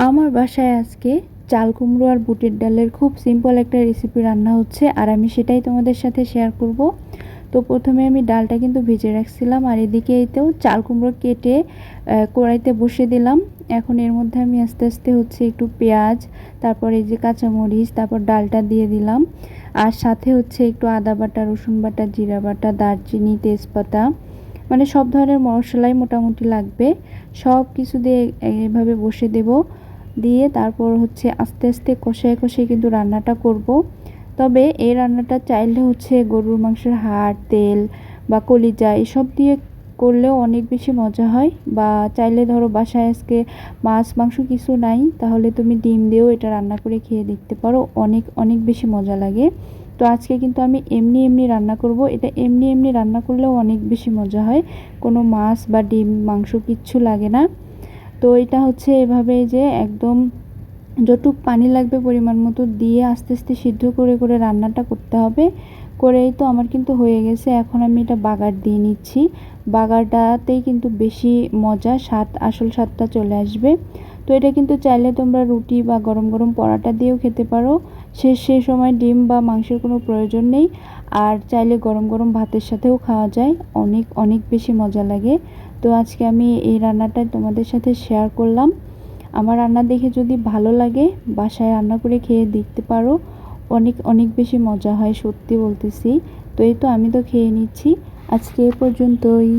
আমার বাসায় আজকে চাল কুমড়ো আর বুটের ডালের খুব সিম্পল একটা রেসিপি রান্না হচ্ছে, আর আমি সেটাই তোমাদের সাথে শেয়ার করব। তো প্রথমে আমি ডালটা কিন্তু ভেজে রাখছিলাম, আর এদিকে এতেও চাল কুমড়ো কেটে কড়াইতে বসিয়ে দিলাম। এখন এর মধ্যে আমি আস্তে আস্তে হচ্ছে একটু পেঁয়াজ, তারপর এই যে কাঁচামরিচ, তারপর ডালটা দিয়ে দিলাম। আর সাথে হচ্ছে একটু আদা বাটা, রসুন বাটা, জিরা বাটা, দারচিনি, তেজপাতা, মানে সব ধরনের মশলাই মোটামুটি লাগবে। সব কিছু দিয়ে এভাবে বসে দেব, দিয়ে তারপর হচ্ছে আস্তে আস্তে কষায় কষায় কিন্তু রান্নাটা করব। তবে এই রান্নাটা চাইলে হচ্ছে গরুর মাংসের হাড়, তেল বা কলিজা এসব দিয়ে করলেও অনেক বেশি মজা হয়। বা চাইলে ধরো বাসায় আজকে মাছ মাংস কিছু নাই, তাহলে তুমি ডিম দিয়েও এটা রান্না করে খেয়ে দেখতে পারো, অনেক অনেক বেশি মজা লাগে। তো আজকে কিন্তু আমি এমনি এমনি রান্না করব, এটা এমনি এমনি রান্না করলেও অনেক বেশি মজা হয়, কোনো মাছ বা ডিম মাংস কিচ্ছু লাগে না। তো এটা হচ্ছে এভাবে যে একদম যতটুক পানি লাগবে পরিমাণ মতো দিয়ে আস্তে আস্তে সিদ্ধ করে করে রান্নাটা করতে হবে। করেই তো আমার কিন্তু হয়ে গেছে, এখন আমি এটা বাগার দিয়ে নিচ্ছি। বাগারটাতেই কিন্তু বেশি মজা, স্বাদ, আসল স্বাদটা চলে আসবে। তো এটা কিন্তু চাইলে তোমরা রুটি বা গরম গরম পরোটা দিয়েও খেতে পারো, সে সময় ডিম বা মাংসের কোনো প্রয়োজন নেই। আর চাইলে গরম গরম ভাতের সাথেও খাওয়া যায়, অনেক অনেক বেশি মজা লাগে। তো আজকে আমি এই রান্নাটা তোমাদের সাথে শেয়ার করলাম। আমার রান্না দেখে যদি ভালো লাগে, বাসায় রান্না করে খেয়ে দেখতে পারো, অনেক অনেক বেশি মজা হয়, সত্যি বলতেছি। তো এই তো আমি তো খেয়ে নিচ্ছি। আজকে এ পর্যন্তই।